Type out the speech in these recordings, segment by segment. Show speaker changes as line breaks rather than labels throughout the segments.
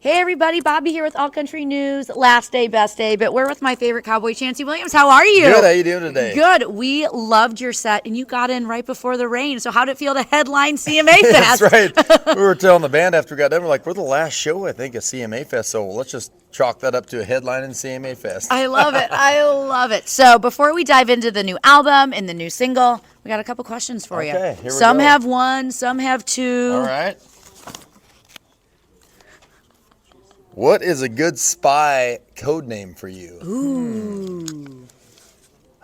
Hey everybody, Bobby here with All Country News. Last day, best day, but we're with my favorite cowboy, Chancey Williams. How are you?
Good. How you doing today?
Good. We loved your set, and you got in right before the rain. So how did it feel to headline CMA Fest?
That's right. We were telling the band after we got done, we're like, we're the last show, I think, at CMA Fest, so let's just chalk that up to a headline in CMA Fest.
I love it. I love it. So before we dive into the new album and the new single, we got a couple questions for you.
Okay, here we
Some
go.
have one, some have two.
All right. What is a good spy code name for you?
Ooh.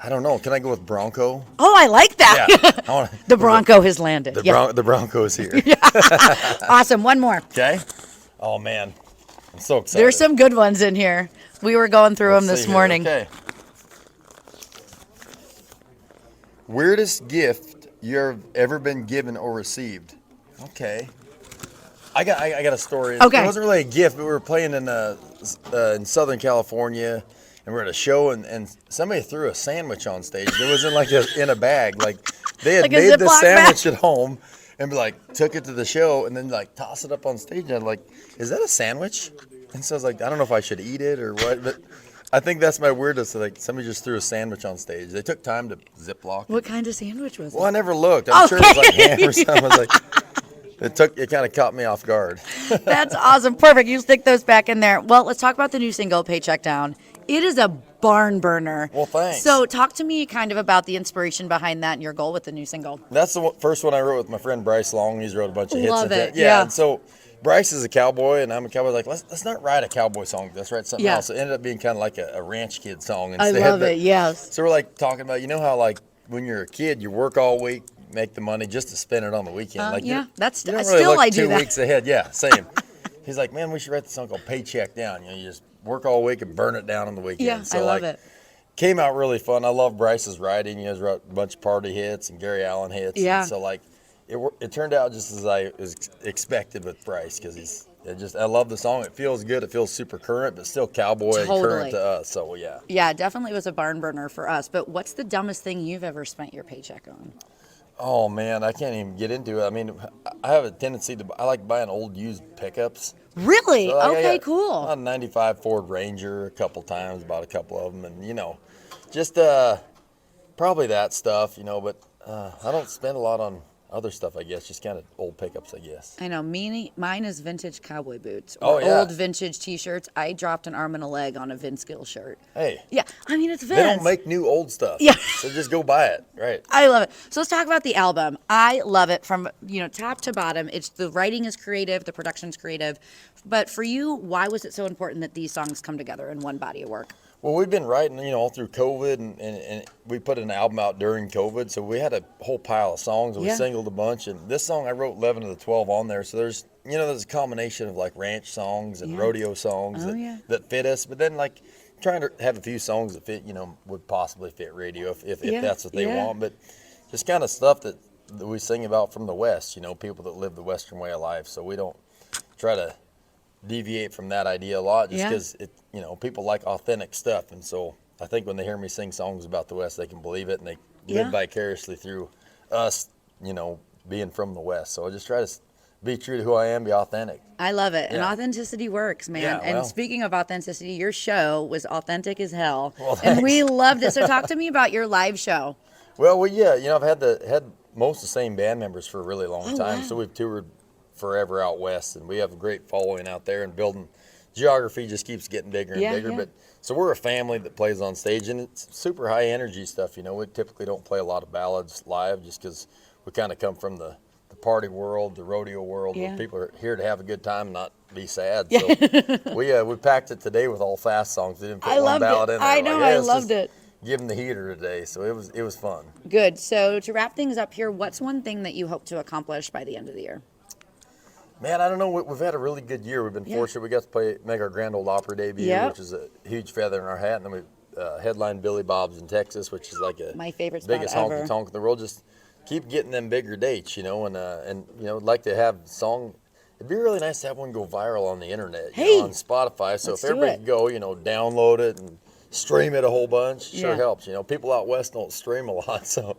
I don't know. Can I go with Bronco?
Oh, I like that.
Yeah. I wanna,
The Bronco has landed.
the Bronco's here.
Awesome. One more.
Okay. Oh, man. I'm so excited.
There's some good ones in here. We were going through them this morning.
Okay. Weirdest gift you've ever been given or received? Okay. I got a story.
Okay.
It wasn't really a gift, but we were playing in Southern California, and we're at a show, and somebody threw a sandwich on stage. It wasn't like in a bag. Like they had
Like a
made the
Ziploc
sandwich
bag?
at home and took it to the show, and then toss it up on stage. And I'm like, is that a sandwich? And so I was like, I don't know if I should eat it or what, but I think that's my weirdest. Like somebody just threw a sandwich on stage. They took time to Ziploc it.
What kind of sandwich was it?
Well, I never looked. I'm sure it was like ham or something. I was like, it kind of caught me off guard.
That's awesome. Perfect. You stick those back in there. Well, let's talk about the new single, Paycheck Down. It is a barn burner.
Well, thanks.
So talk to me kind of about the inspiration behind that and your goal with the new single.
That's the first one I wrote with my friend Bryce Long. He's wrote a bunch of hits.
Love it.
Yeah. And so Bryce is a cowboy, and I'm a cowboy. Like, let's not write a cowboy song. Let's write something else. It ended up being kind of like a ranch kid song instead.
I love it. Yes.
So we're talking about, how when you're a kid, you work all week, make the money just to spend it on the weekend.
Yeah. That's
you don't
still
really look
I do
2
that.
weeks ahead. Yeah. Same. He's like, man, we should write the song called Paycheck Down. You just work all week and burn it down on the weekend.
Yeah.
So
I love it.
Came out really fun. I love Bryce's writing. He wrote a bunch of party hits and Gary Allen hits.
Yeah.
And so it turned out just as I was expected with Bryce because I love the song. It feels good. It feels super current, but still cowboy and current to us. So yeah.
Yeah, definitely was a barn burner for us. But what's the dumbest thing you've ever spent your paycheck on?
Oh man, I can't even get into it. I mean, I have a tendency I like buying old used pickups.
Really?
So, I
Okay,
got
cool.
a 95 Ford Ranger a couple times, bought a couple of them, and just probably that stuff, but I don't spend a lot on other stuff, I guess, just kind of old pickups, I guess.
I know. Mine is vintage cowboy boots
Oh,
or
yeah.
old vintage T-shirts. I dropped an arm and a leg on a Vince Gill shirt.
Hey.
Yeah, I mean, it's Vince.
They don't make new old stuff.
Yeah.
So just go buy it, right?
I love it. So let's talk about the album. I love it from top to bottom. It's the writing is creative, the production's creative. But for you, why was it so important that these songs come together in one body of work?
Well, we've been writing, all through COVID, and we put an album out during COVID, so we had a whole pile of songs, and we singled a bunch, and this song, I wrote 11 of the 12 on there, so there's a combination of ranch songs and rodeo songs that fit us, but then trying to have a few songs that fit, would possibly fit radio if that's what they want, but just kind of stuff that we sing about from the West, people that live the Western way of life, so we don't try to deviate from that idea a lot just because people like authentic stuff, and so I think when they hear me sing songs about the West, they can believe it and they live vicariously through us being from the West. So I just try to be true to who I am, be authentic.
I love it. And authenticity works, man.
Yeah,
and speaking of authenticity, your show was authentic as hell.
Well,
and we loved it. So talk to me about your live show.
Well, I've had most of the same band members for a really long time,
wow.
so we've toured forever out west, and we have a great following out there, and building geography just keeps getting bigger and bigger. But so we're a family that plays on stage, and it's super high energy stuff. We typically don't play a lot of ballads live just because we kind of come from the party world, the rodeo world, where people are here to have a good time, not be sad. So we packed it today with all fast songs. We didn't put one ballad in there.
I know, I loved it.
Give them the heater today, so it was fun.
Good. So to wrap things up here, what's one thing that you hope to accomplish by the end of the year?
Man, I don't know. We've had a really good year. We've been fortunate. We got to make our Grand Ole Opry debut, which is a huge feather in our hat. And then we headlined Billy Bob's in Texas, which is
my favorite spot
biggest
ever.
honky tonk in the world. Just keep getting them bigger dates, and like to have song. It'd be really nice to have one go viral on the internet, on Spotify. So if everybody could go, download it and stream it a whole bunch, sure helps. People out west don't stream a lot, so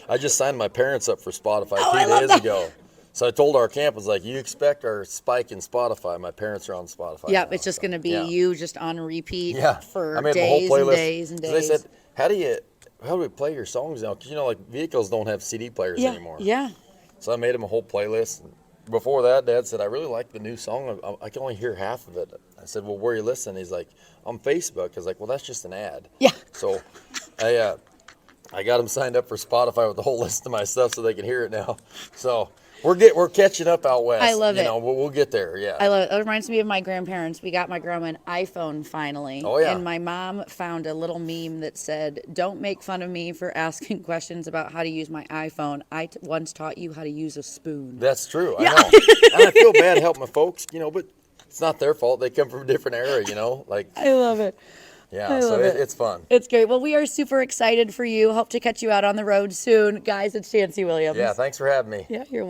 I just signed my parents up for Spotify 2 days ago. So I told our camp, I was like, you expect our spike in Spotify. My parents are on Spotify.
Yeah,
now,
it's just
so,
going to be
yeah.
you just on repeat
Yeah.
for
I made a whole
days
playlist.
and days and
'Cause
days.
They said, how do we play your songs now? Because, like vehicles don't have CD players
yeah,
anymore.
yeah.
So I made him a whole playlist. And before that, Dad said, I really like the new song. I can only hear half of it. I said, well, where are you listening? He's like, on Facebook. I was like, well, that's just an ad.
Yeah.
So I got him signed up for Spotify with the whole list of my stuff so they can hear it now. So we're catching up out west.
I love it.
We'll get there. Yeah.
I love it. It reminds me of my grandparents. We got my grandma an iPhone finally.
Oh, yeah.
And my mom found a little meme that said, don't make fun of me for asking questions about how to use my iPhone. I once taught you how to use a spoon.
That's true. I know. And I feel bad helping my folks, but it's not their fault. They come from a different era, Like,
I love it.
yeah, so it's fun.
It's great. Well, we are super excited for you. Hope to catch you out on the road soon. Guys, it's Chancey Williams.
Yeah, thanks for having me.
Yeah, you're